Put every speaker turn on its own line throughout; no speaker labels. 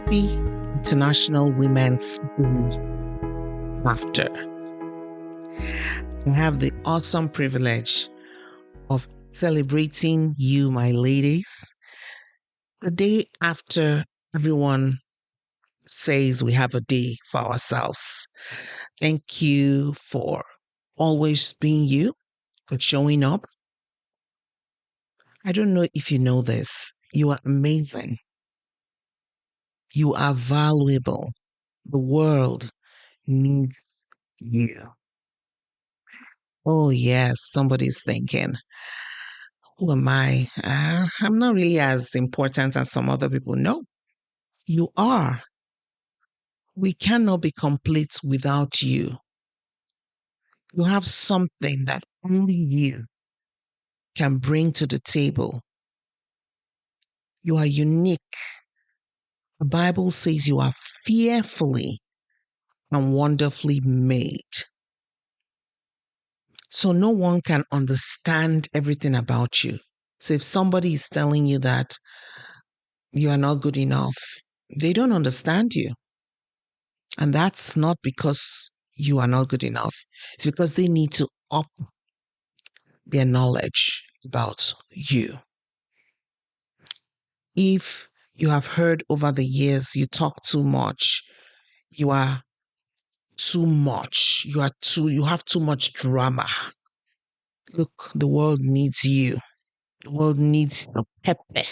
Happy International Women's Day after. I have the awesome privilege of celebrating you, my ladies, the day after everyone says we have a day for ourselves. Thank you for always being you, for showing up. I don't know if you know this. You are amazing. You are valuable. The world needs you. Oh, yes, somebody's thinking, who am I? I'm not really as important as some other people. No, you are. We cannot be complete without you. You have something that only you can bring to the table. You are unique. The Bible says you are fearfully and wonderfully made. So no one can understand everything about you. So if somebody is telling you that you are not good enough, they don't understand you. And that's not because you are not good enough. It's because they need to up their knowledge about you. If you have heard over the years you talk too much, you are too much, you have too much drama. Look, the world needs you. The world needs the pepper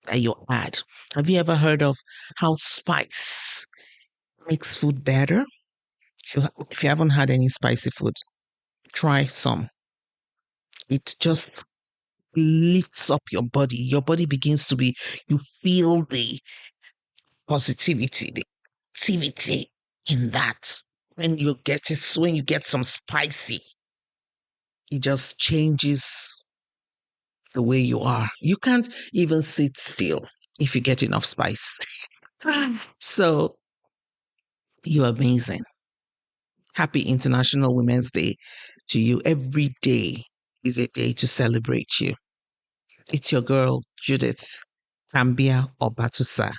that you add. Have you ever heard of how spice makes food better? If you haven't had any spicy food, try some. It just lifts up your body. Your body begins to be, you feel the positivity, the activity in that. When you get some spicy, it just changes the way you are. You can't even sit still if you get enough spice. So you're amazing. Happy International Women's Day to you. Every day is a day to celebrate you. It's your girl, Judith Cambia Obatusa,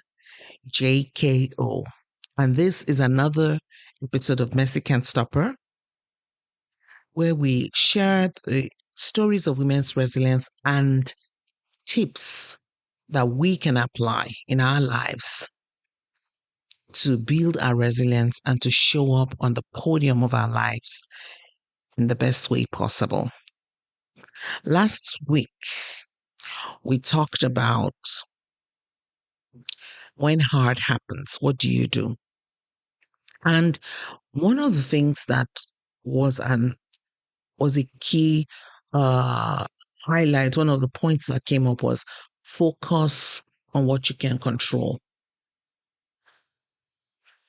JKO. And this is another episode of Mercy Can't Stop Her, where we shared the stories of women's resilience and tips that we can apply in our lives to build our resilience and to show up on the podium of our lives in the best way possible. Last week, we talked about when hard happens, what do you do? And one of the things that was a key highlight, one of the points that came up was focus on what you can control.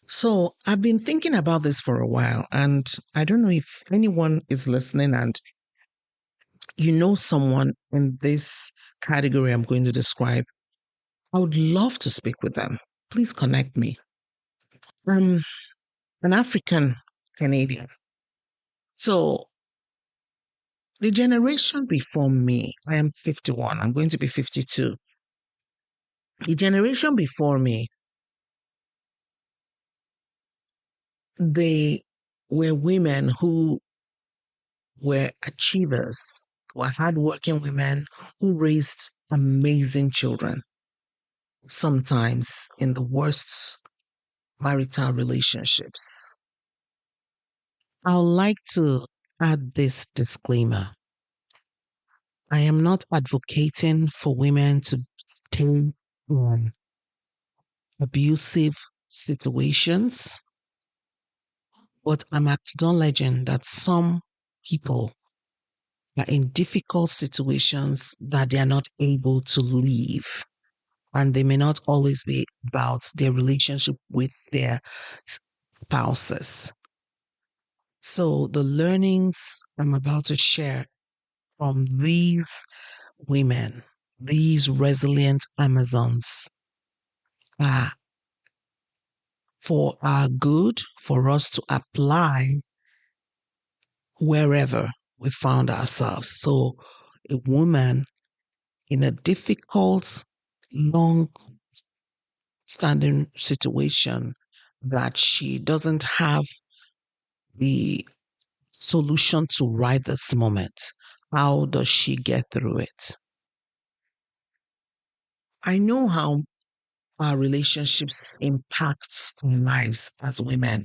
So I've been thinking about this for a while, and I don't know if anyone is listening and you know someone in this category I'm going to describe. I would love to speak with them. Please connect me. I'm an African Canadian. So the generation before me, I am 51, I'm going to be 52. The generation before me, they were women who were achievers, were hardworking women who raised amazing children, sometimes in the worst marital relationships. I would like to add this disclaimer. I am not advocating for women to stay in abusive situations, but I'm acknowledging that some people are in difficult situations that they are not able to leave. And they may not always be about their relationship with their spouses. So the learnings I'm about to share from these women, these resilient Amazons, are for our good, for us to apply wherever we found ourselves. So a woman in a difficult, long standing situation that she doesn't have the solution to right this moment. How does she get through it? I know how our relationships impacts our lives as women.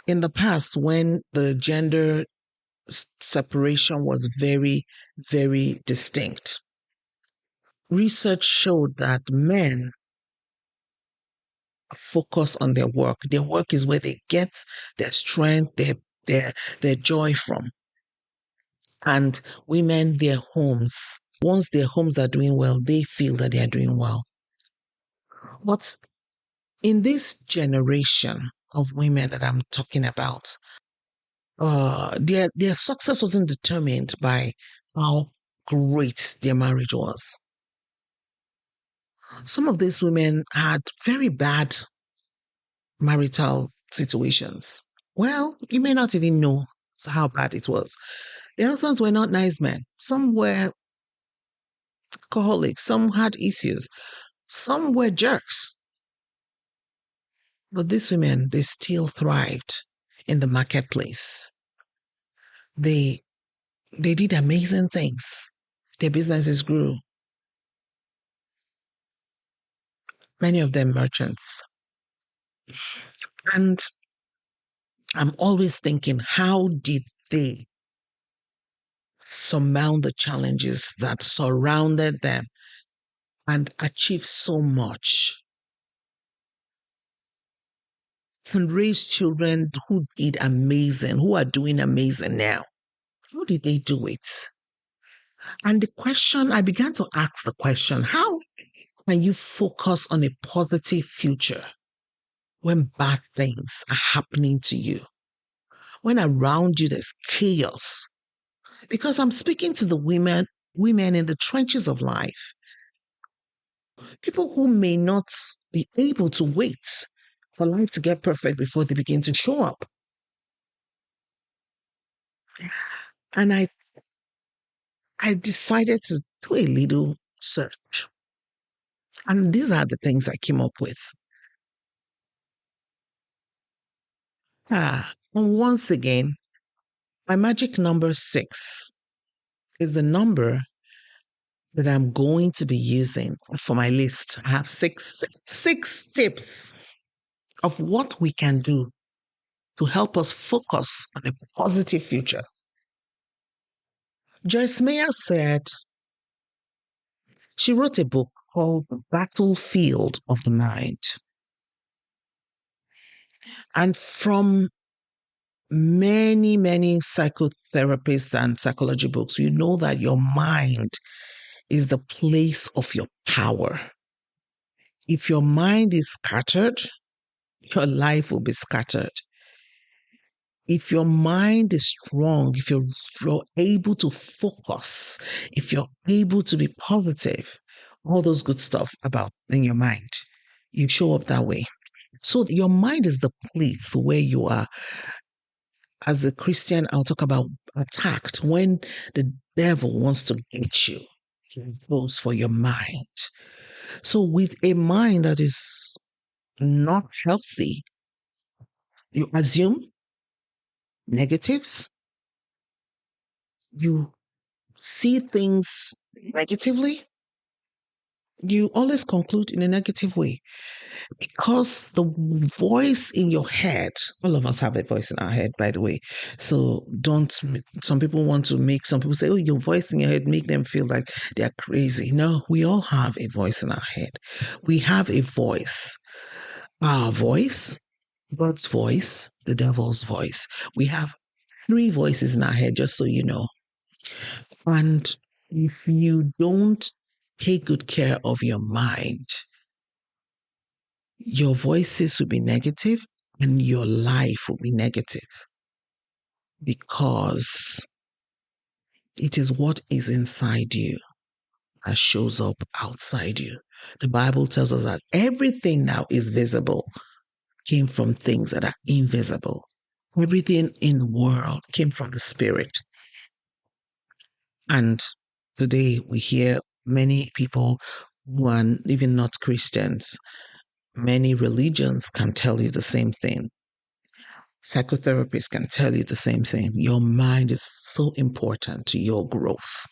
In the past, when the gender separation was very, very distinct, research showed that men focus on their work. Their work is where they get their strength, their their joy from. And women, their homes. Once their homes are doing well, they feel that they are doing well. But in this generation of women that I'm talking about, their success wasn't determined by how great their marriage was. Some of these women had very bad marital situations. Well, you may not even know how bad it was. Their husbands were not nice men. Some were alcoholics. Some had issues. Some were jerks. But these women, they still thrived in the marketplace. They they did amazing things. Their businesses grew. Many of them merchants. And I'm always thinking, how did they surmount the challenges that surrounded them and achieve so much and raise children who did amazing, who are doing amazing now? How did they do it? And I began to ask the question, how can you focus on a positive future when bad things are happening to you? When around you there's chaos? Because I'm speaking to the women in the trenches of life, people who may not be able to wait for life to get perfect before they begin to show up. And I decided to do a little search. And these are the things I came up with. And once again, my magic number 6 is the number that I'm going to be using for my list. I have six tips of what we can do to help us focus on a positive future. Joyce Meyer said she wrote a book called The Battlefield of the Mind. And from many, many psychotherapists and psychology books, you know that your mind is the place of your power. If your mind is scattered, your life will be scattered. If your mind is strong, if you're able to focus, if you're able to be positive, all those good stuff about in your mind, you show up that way. So your mind is the place where you are. As a Christian, I'll talk about attacked. When the devil wants to get you, he goes for your mind. So with a mind that is not healthy, you assume negatives, you see things negatively, you always conclude in a negative way because the voice in your head, all of us have a voice in our head, by the way. So some people want to make, some people say, oh, your voice in your head, make them feel like they're crazy. No, we all have a voice in our head. We have a voice, our voice, God's voice, the devil's voice. We have 3 voices in our head, just so you know. And if you don't take good care of your mind, your voices will be negative and your life will be negative because it is what is inside you that shows up outside you. The Bible tells us that everything now is visible came from things that are invisible. Everything in the world came from the Spirit. And today we hear many people who are even not Christians. Many religions can tell you the same thing. Psychotherapists can tell you the same thing. Your mind is so important to your growth.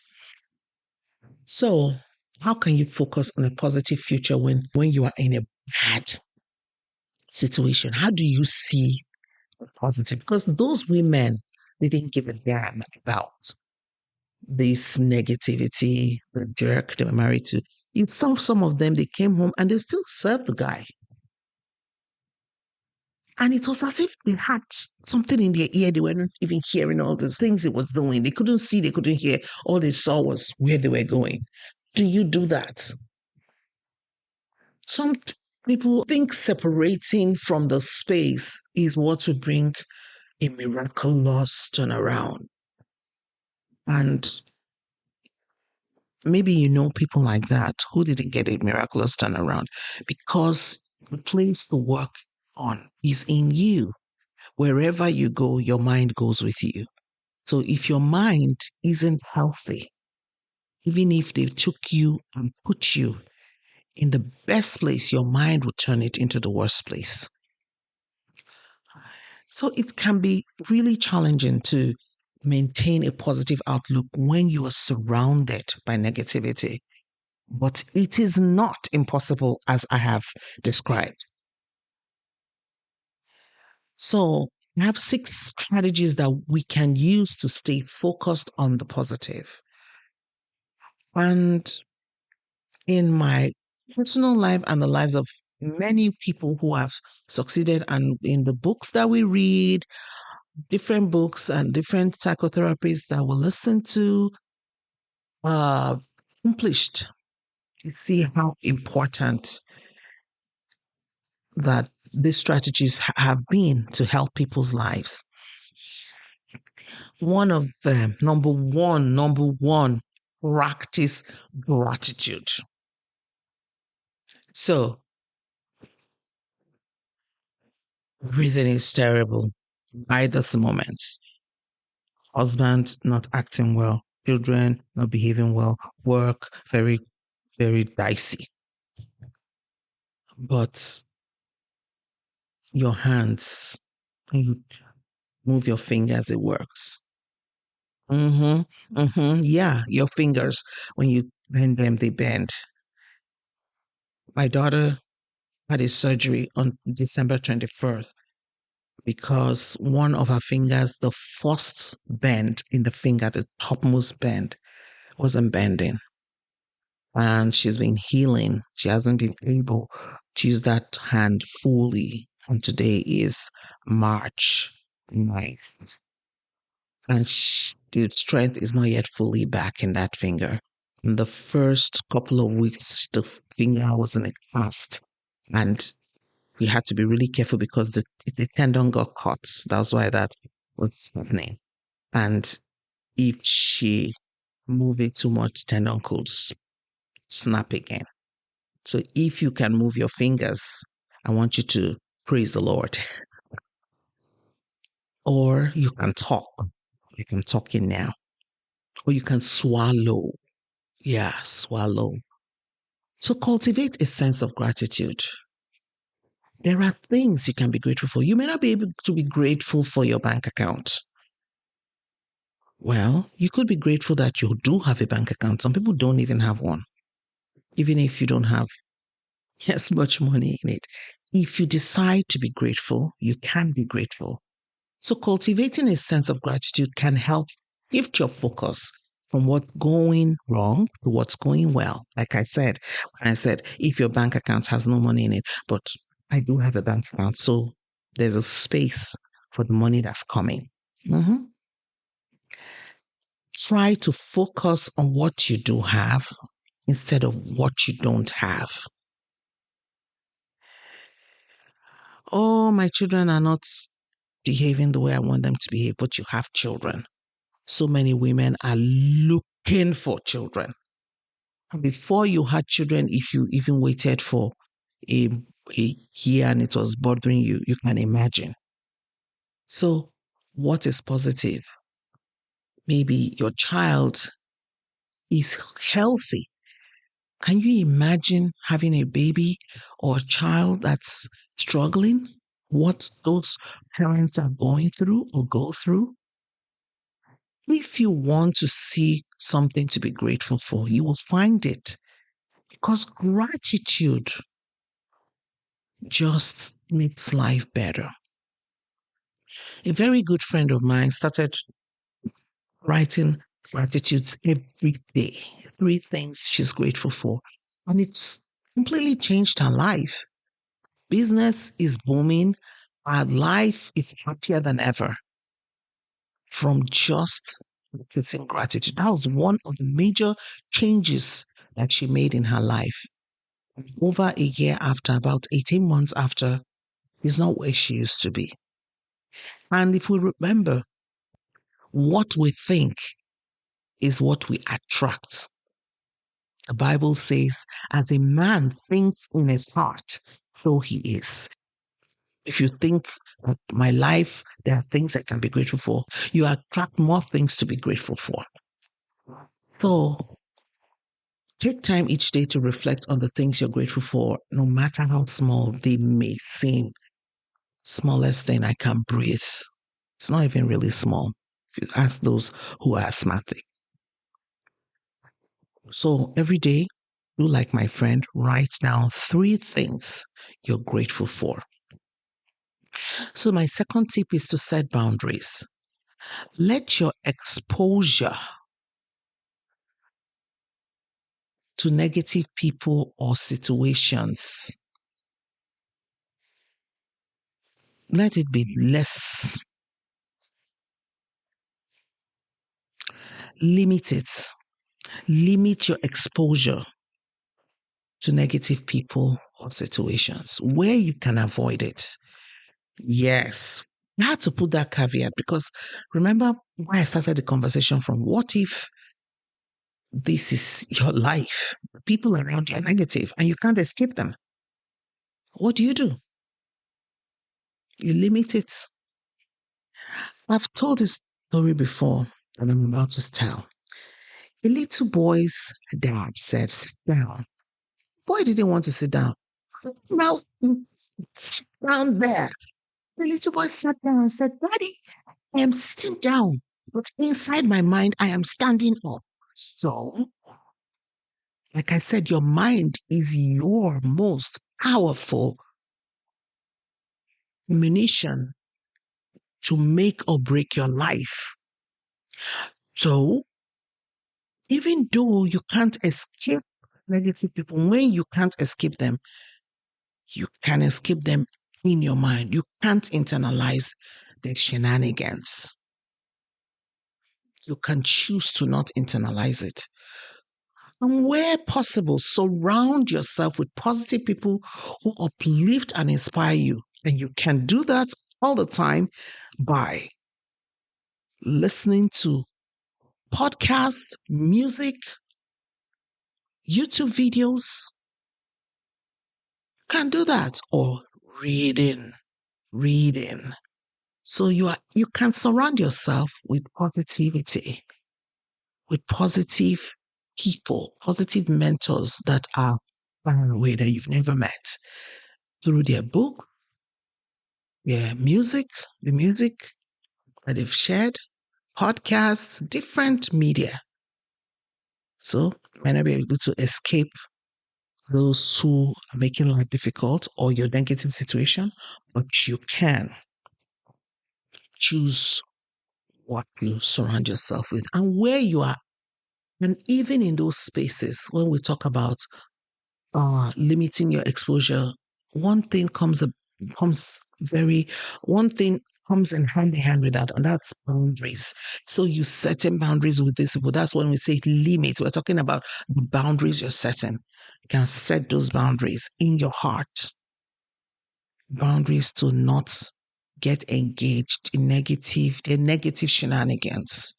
So, how can you focus on a positive future when you are in a bad situation? How do you see the positive? Because those women, they didn't give a damn about this negativity, the jerk they were married to. You saw some of them, they came home and they still served the guy. And it was as if they had something in their ear. They weren't even hearing all the things he was doing. They couldn't see, they couldn't hear. All they saw was where they were going. Do you do that? Some people think separating from the space is what will bring a miraculous turnaround. And maybe you know people like that who didn't get a miraculous turnaround because the place to work on is in you. Wherever you go, your mind goes with you. So if your mind isn't healthy, even if they took you and put you in the best place, your mind will turn it into the worst place. So it can be really challenging to maintain a positive outlook when you are surrounded by negativity. But it is not impossible as I have described. So I have 6 strategies that we can use to stay focused on the positive. And in my personal life and the lives of many people who have succeeded, and in the books that we read, different books and different psychotherapists that we listen to, uh, accomplished. You see how important that these strategies have been to help people's lives. One of them, number one, practice gratitude. So, everything is terrible by this moment. Husband not acting well, children not behaving well, work very, very dicey. But your hands, when you move your fingers, it works. Yeah, your fingers, when you bend them, they bend. My daughter had a surgery on December 21st because one of her fingers, the first bend in the finger, the topmost bend, wasn't bending. And she's been healing. She hasn't been able to use that hand fully. And today is March 9th. And the strength is not yet fully back in that finger. In the first couple of weeks, the finger was in a cast. And we had to be really careful because the tendon got caught. That's why that was happening. And if she moved it too much, tendon could snap again. So if you can move your fingers, I want you to praise the Lord. Or you can talk. You can talk in now. Or you can swallow. Yeah, swallow. So cultivate a sense of gratitude. There are things you can be grateful for. You may not be able to be grateful for your bank account. Well, you could be grateful that you do have a bank account. Some people don't even have one, even if you don't have as much money in it. If you decide to be grateful, you can be grateful. So cultivating a sense of gratitude can help shift your focus from what's going wrong to what's going well. Like I said, when I said, if your bank account has no money in it, but I do have a bank account, so there's a space for the money that's coming. Mhm. Try to focus on what you do have instead of what you don't have. Oh, my children are not behaving the way I want them to behave, but you have children. So many women are looking for children. And before you had children, if you even waited for a, a year and it was bothering you, you can imagine. So, what is positive? Maybe your child is healthy Can you imagine having a baby or a child that's struggling? What those parents are going through or go through? If you want to see something to be grateful for, you will find it because gratitude just makes life better. A very good friend of mine started writing gratitudes every day, three things she's grateful for. And it's completely changed her life. Business is booming. Her life is happier than ever from just practicing gratitude. That was one of the major changes that she made in her life. Over a year after, about 18 months after, is not where she used to be. And if we remember, what we think is what we attract. The Bible says, as a man thinks in his heart, so he is. If you think that my life, there are things I can be grateful for, you attract more things to be grateful for. So take time each day to reflect on the things you're grateful for, no matter how small they may seem. Smallest thing, I can breathe. It's not even really small. If you ask those who are asthmatic. So every day, do like my friend, write down three things you're grateful for. So my second tip is to set boundaries. Let your exposure to negative people or situations, let it be less. Limit it. Limit your exposure to negative people or situations where you can avoid it. Yes. I had to put that caveat because remember why I started the conversation from what if this is your life? People around you are negative and you can't escape them. What do? You limit it. I've told this story before and I'm about to tell. A little boy's dad said, sit down. Boy didn't want to sit down. Now, sit down there. The little boy sat down and said, Daddy, I am sitting down, but inside my mind, I am standing up. So, like I said, your mind is your most powerful ammunition to make or break your life. So, even though you can't escape negative people, when you can't escape them, you can escape them in your mind. You can't internalize their shenanigans. You can choose to not internalize it. And where possible, surround yourself with positive people who uplift and inspire you. And you can do that all the time by listening to podcasts, music, YouTube videos. Can do that. Or reading. Reading. So you can surround yourself with positivity, with positive people, positive mentors that are far away that you've never met through their book, their music, the music that they've shared, podcasts, different media. So you might not be able to escape those who are making life difficult or your negative situation, but you can choose what you surround yourself with and where you are. And even in those spaces, when we talk about limiting your exposure, one thing one thing comes in hand with that, and that's boundaries. So you setting boundaries with these people. That's when we say limit. We're talking about the boundaries you're setting. You can set those boundaries in your heart. Boundaries to not get engaged in negative shenanigans.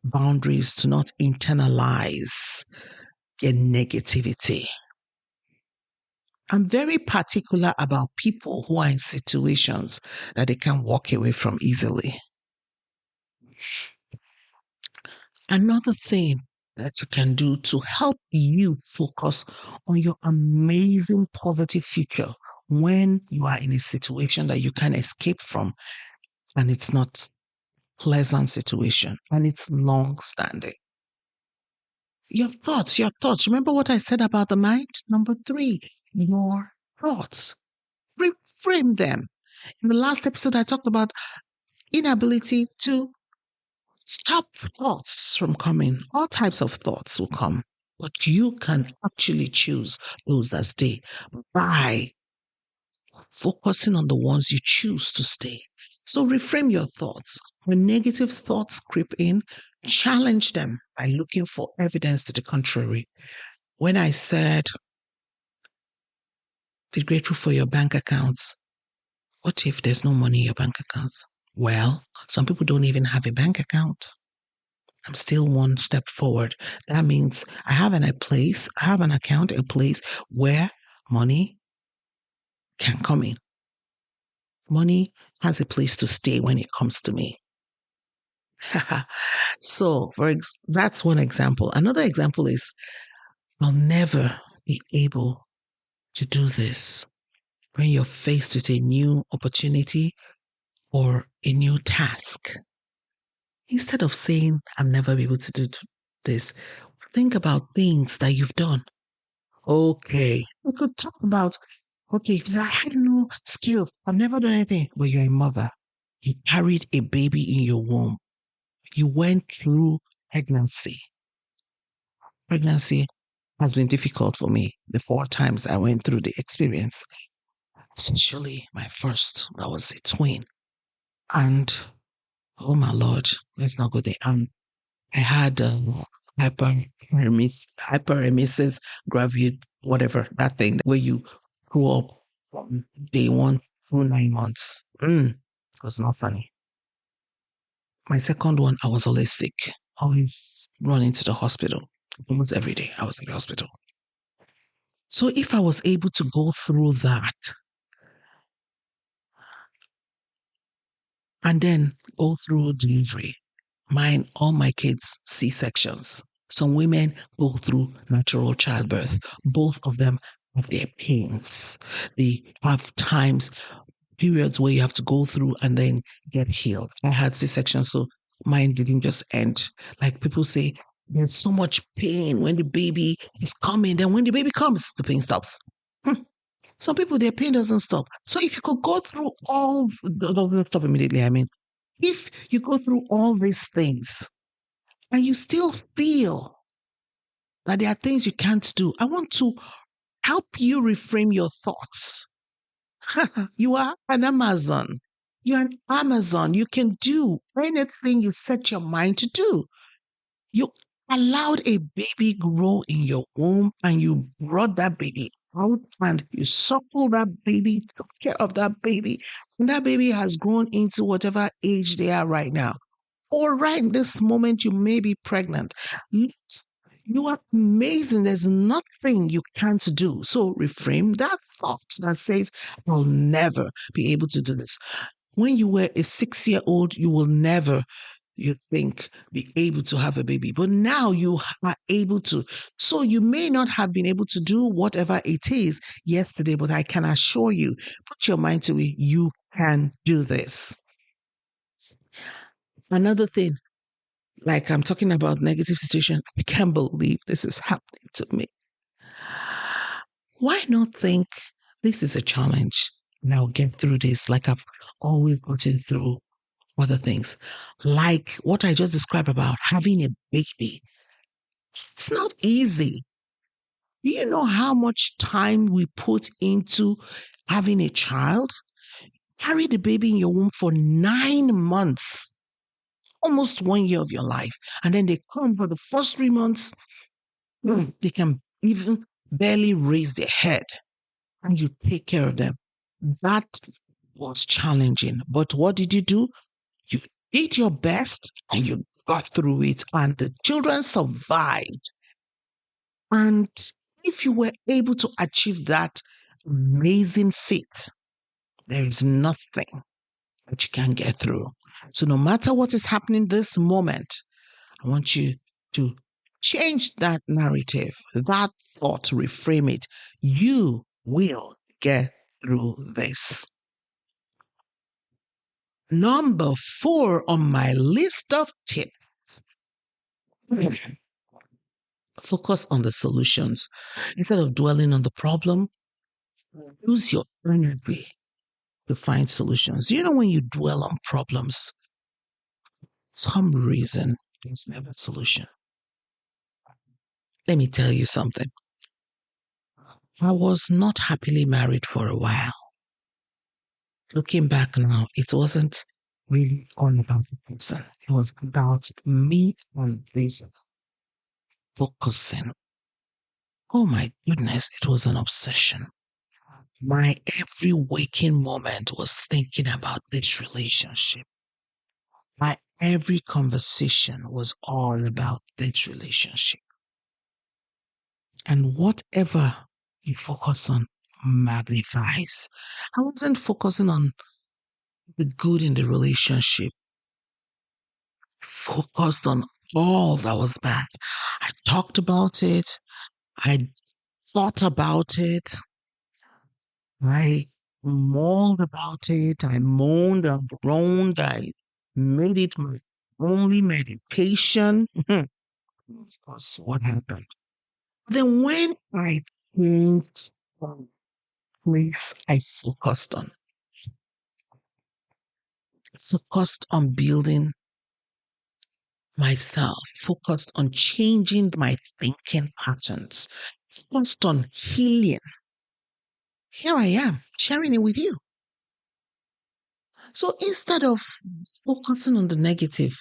Boundaries to not internalize their negativity. I'm very particular about people who are in situations that they can walk away from easily. Another thing that you can do to help you focus on your amazing positive future when you are in a situation that you can escape from and it's not pleasant situation and it's long standing. Your thoughts, your thoughts. Remember what I said about the mind? Number three, your thoughts. Reframe them. In the last episode, I talked about inability to stop thoughts from coming. All types of thoughts will come, but you can actually choose those that stay by focusing on the ones you choose to stay. So reframe your thoughts. When negative thoughts creep in, challenge them by looking for evidence to the contrary. When I said, be grateful for your bank accounts, what if there's no money in your bank accounts? Well, some people don't even have a bank account. I'm still one step forward. That means I have an account, a place where money can come in. Money has a place to stay when it comes to me. So that's one example. Another example is I'll never be able to do this when you're faced with a new opportunity or a new task. Instead of saying, I'll never be able to do this, think about things that you've done. Okay, we could talk about, okay, if I had no skills, I've never done anything, but you're a mother. You carried a baby in your womb. You went through pregnancy. Pregnancy has been difficult for me the 4 times I went through the experience. Essentially, my first, I was a twin. And, oh my Lord, let's not go there. I had hyperemesis gravid, whatever, that thing where you grew up from day one through 9 months. It was not funny. My second one, I was always sick, always running to the hospital. Almost every day I was in the hospital. So if I was able to go through that and then go through delivery, all my kids C-sections. Some women go through natural childbirth. Both of them have their pains. They have periods where you have to go through and then get healed. I had C-section, so mine didn't just end. Like people say, there's so much pain when the baby is coming. Then when the baby comes, the pain stops. Some people, their pain doesn't stop. So if you could go through don't stop immediately. I mean, if you go through all these things and you still feel that there are things you can't do, I want to help you reframe your thoughts. You are an Amazon. You're an Amazon. You can do anything you set your mind to do. You allowed a baby grow in your womb and you brought that baby out and you suckled that baby, took care of that baby, and that baby has grown into whatever age they are right now. Or right in this moment, you may be pregnant. You are amazing. There's nothing you can't do. So reframe that thought that says, I'll never be able to do this. When you were a 6-year-old, you will never, you think, be able to have a baby. But now you are able to. So you may not have been able to do whatever it is yesterday, but I can assure you, put your mind to it, you can do this. Another thing, like I'm talking about negative situation, I can't believe this is happening to me. Why not think this is a challenge? Now get through this like I've always gotten through other things. Like what I just described about having a baby. It's not easy. Do you know how much time we put into having a child? Carry the baby in your womb for 9 months, almost 1 year of your life. And then they come for the first 3 months, they can even barely raise their head. And you take care of them. That was challenging. But what did you do? You did your best and you got through it, and the children survived. And if you were able to achieve that amazing feat, there is nothing that you can get through. So no matter what is happening this moment, I want you to Change that narrative, that thought, reframe it. You will get through this. Number 4 on my list of tips. Focus on the solutions. Instead of dwelling on the problem, use your energy to find solutions. You know, when you dwell on problems, some reason there's never a solution. Let me tell you something. I was not happily married for a while. Looking back now, it wasn't really all about the person. It was about me and this focusing. Oh my goodness, it was an obsession. My every waking moment was thinking about this relationship. My every conversation was all about this relationship. And whatever you focus on magnifies. I wasn't focusing on the good in the relationship, focused on all that was bad. I talked about it. I thought about it. I mauled about it. I moaned and groaned. I made it my only medication. That's what happened. Then when I changed the place I focused on building myself, focused on changing my thinking patterns, focused on healing. Here I am sharing it with you. So instead of focusing on the negative,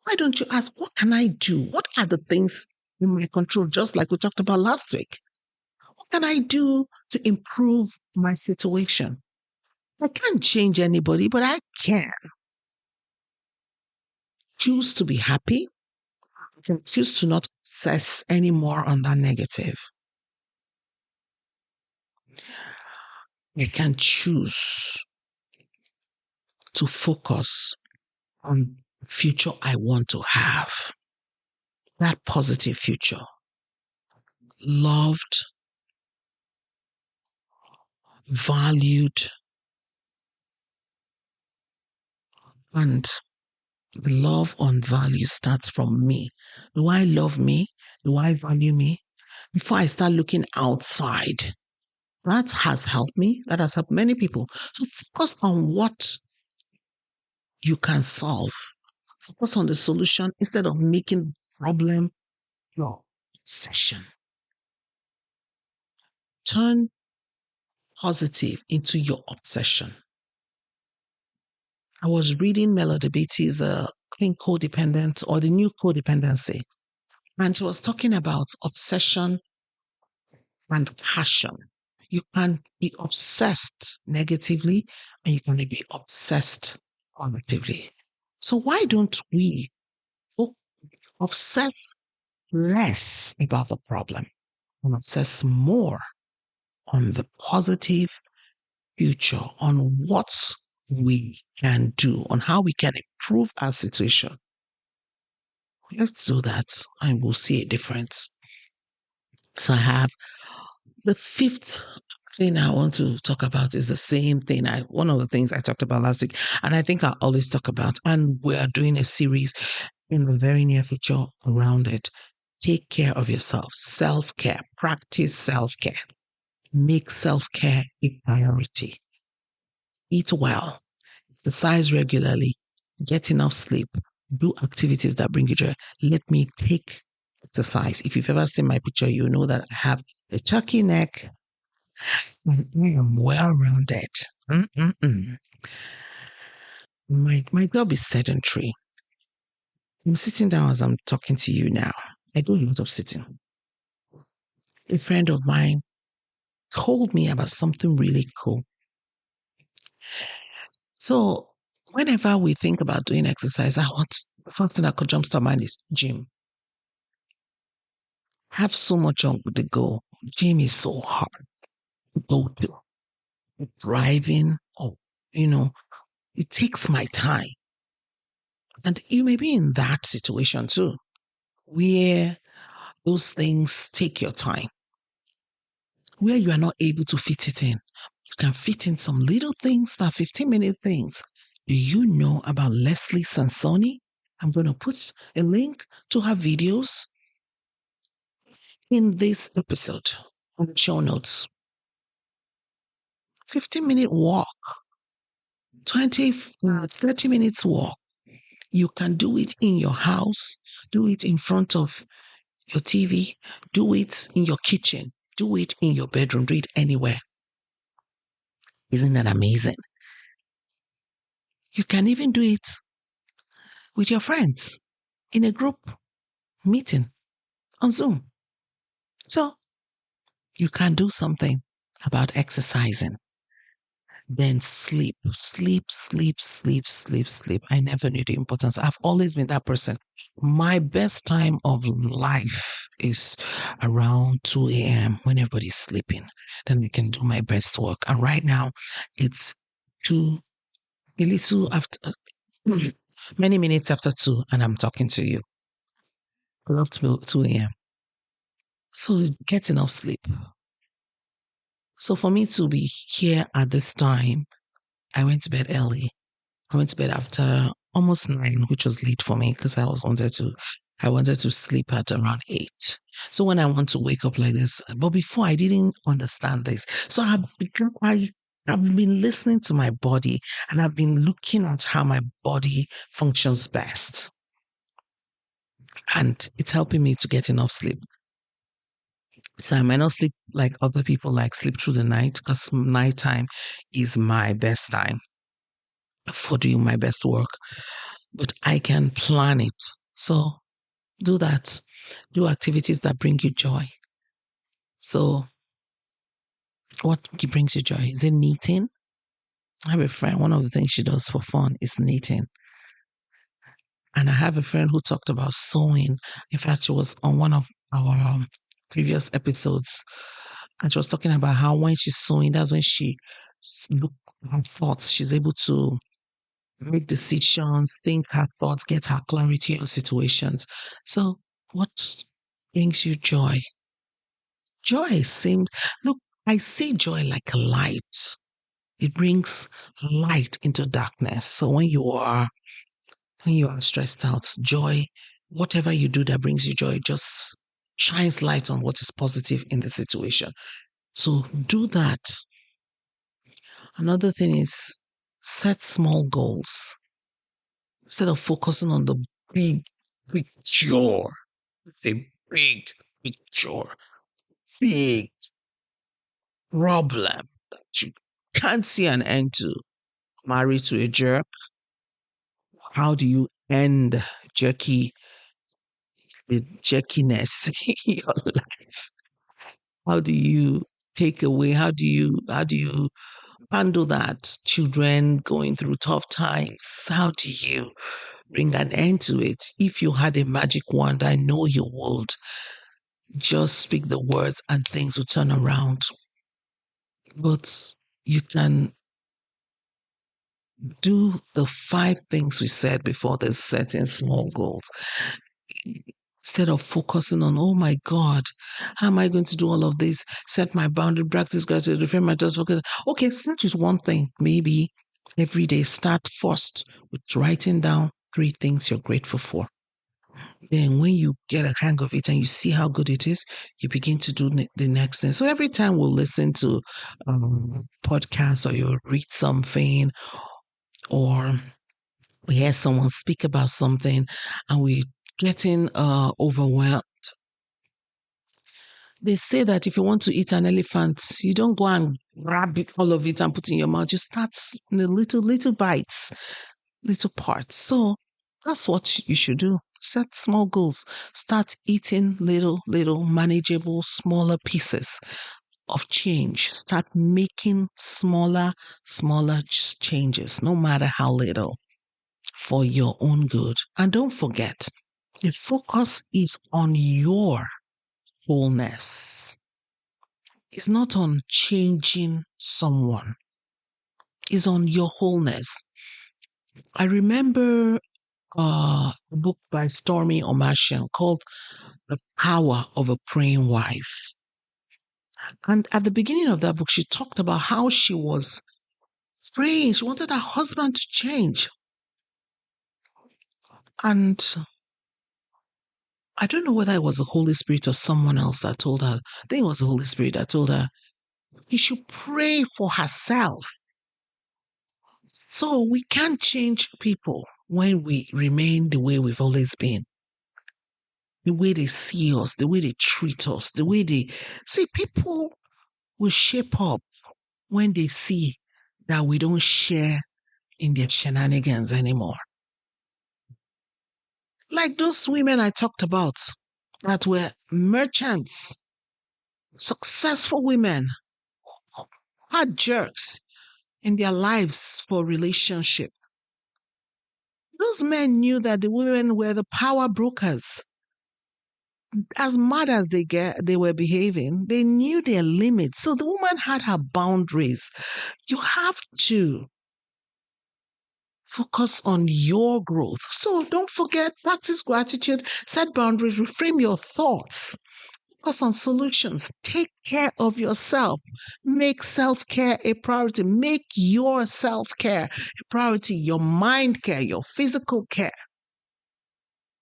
why don't you ask, what can I do? What are the things in my control? Just like we talked about last week. What can I do to improve my situation? I can't change anybody, but I can choose to be happy. I can choose to not obsess anymore on that negative. I can choose to focus on the future I want to have. That positive future. Loved, valued, and the love and value starts from me. Do I love me? Do I value me? Before I start looking outside, that has helped me. That has helped many people. So focus on what you can solve. Focus on the solution instead of making the problem your obsession. Turn positive into your obsession. I was reading Melody Beatty's Clean Codependent or the New Codependency, and she was talking about obsession and passion. You can be obsessed negatively and you can be obsessed positively. So why don't we obsess less about the problem and obsess more on the positive future, on what we can do, on how we can improve our situation? Let's do that and we'll see a difference. So I have the 5th thing I want to talk about is the same thing. One of the things I talked about last week, and I think I always talk about, and we're doing a series in the very near future around it. Take care of yourself. Self-care. Practice self-care. Make self-care a priority. Eat well. Exercise regularly. Get enough sleep. Do activities that bring you joy. Let me take exercise. If you've ever seen my picture, you know that I have a turkey neck. I am well rounded. My job is sedentary. I'm sitting down as I'm talking to you now. I do a lot of sitting. A friend of mine told me about something really cool. So whenever we think about doing exercise, the first thing that could jump to mind is gym. I have so much on the go. Gym is so hard to go to. Driving, it takes my time. And you may be in that situation too, where Those things take your time. Where you are not able to fit it in, you can fit in some little things that 15-minute things. Do you know about Leslie Sansoni? I'm going to put a link to her videos in this episode on the show notes. 15-minute walk, 20, 30 minutes walk. You can do it in your house, do it in front of your TV, do it in your kitchen, do it in your bedroom, do it anywhere. Isn't that amazing? You can even do it with your friends in a group meeting on Zoom. So you can do something about exercising. Then sleep, sleep, sleep, sleep, sleep, sleep. I never knew the importance. I've always been that person. My best time of life is around 2 a.m. when everybody's sleeping. Then I can do my best work. And right now, it's a little after, many minutes after 2, and I'm talking to you. I love 2 a.m. So get enough sleep. So for me to be here at this time, I went to bed early. I went to bed after almost 9, which was late for me because I wanted to sleep at around 8. So when I want to wake up like this, but before I didn't understand this. So I've been listening to my body and I've been looking at how my body functions best. And it's helping me to get enough sleep. So I might not sleep like other people, like sleep through the night, because nighttime is my best time for doing my best work. But I can plan it. So do that. Do activities that bring you joy. So what brings you joy? Is it knitting? I have a friend, one of the things she does for fun is knitting. And I have a friend who talked about sewing. In fact, she was on one of our previous episodes. And she was talking about how when she's sewing, that's when she look at her thoughts. She's able to make decisions, think her thoughts, get her clarity on situations. So what brings you joy? Joy seems, look, I see joy like a light. It brings light into darkness. So when you are stressed out, joy, whatever you do that brings you joy, just shines light on what is positive in the situation. So do that. Another thing is set small goals instead of focusing on the big picture. It's a big picture, big problem that you can't see an end to. Married to a jerk, how do you end jerky the jerkiness in your life? How do you take away? How do you handle that? Children going through tough times. How do you bring an end to it? If you had a magic wand, I know you would. Just speak the words and things will turn around. But you can do the 5 things we said before, there's setting small goals. Instead of focusing on, oh my God, how am I going to do all of this? Set my boundary, practice gratitude, refrain my thoughts, focus. Okay, start with one thing. Maybe every day, start first with writing down 3 things you're grateful for. Then when you get a hang of it and you see how good it is, you begin to do the next thing. So every time we'll listen to podcasts or you read something or we hear someone speak about something and we getting overwhelmed. They say that if you want to eat an elephant, you don't go and grab all of it and put in your mouth. You start in the little bites, little parts. So that's what you should do. Set small goals. Start eating little manageable, smaller pieces of change. Start making smaller changes, no matter how little, for your own good. And don't forget, the focus is on your wholeness. It's not on changing someone. It's on your wholeness. I remember a book by Stormy Omashian called The Power of a Praying Wife. And at the beginning of that book, she talked about how she was praying. She wanted her husband to change. And I don't know whether it was the Holy Spirit or someone else that told her. I think it was the Holy Spirit that told her she should pray for herself. So we can't change people when we remain the way we've always been. The way they see us, the way they treat us, the way they see people will shape up when they see that we don't share in their shenanigans anymore. Like those women I talked about that were merchants, successful women, had jerks in their lives for relationship. Those men knew that the women were the power brokers. As mad as they were behaving, they knew their limits. So the woman had her boundaries. You have to focus on your growth. So don't forget, practice gratitude, set boundaries, reframe your thoughts, focus on solutions, take care of yourself, make self-care a priority, make your self-care a priority, your mind care, your physical care,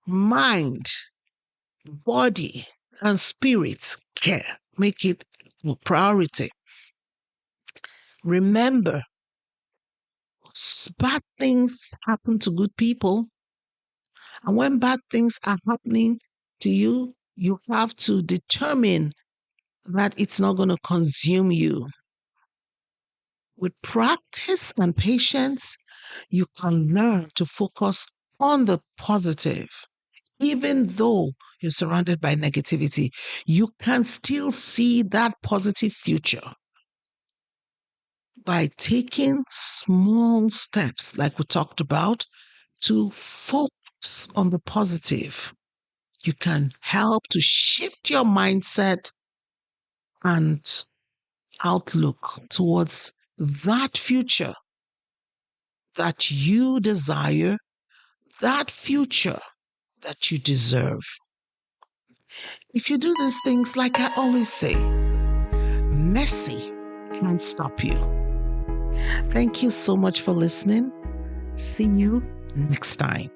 mind, body, and spirit care. Make it a priority. Remember, bad things happen to good people. And when bad things are happening to you, you have to determine that it's not going to consume you. With practice and patience, you can learn to focus on the positive. Even though you're surrounded by negativity, you can still see that positive future by taking small steps, like we talked about, to focus on the positive. You can help to shift your mindset and outlook towards that future that you desire, that future that you deserve. If you do these things, like I always say, mercy can't stop you. Thank you so much for listening. See you next time.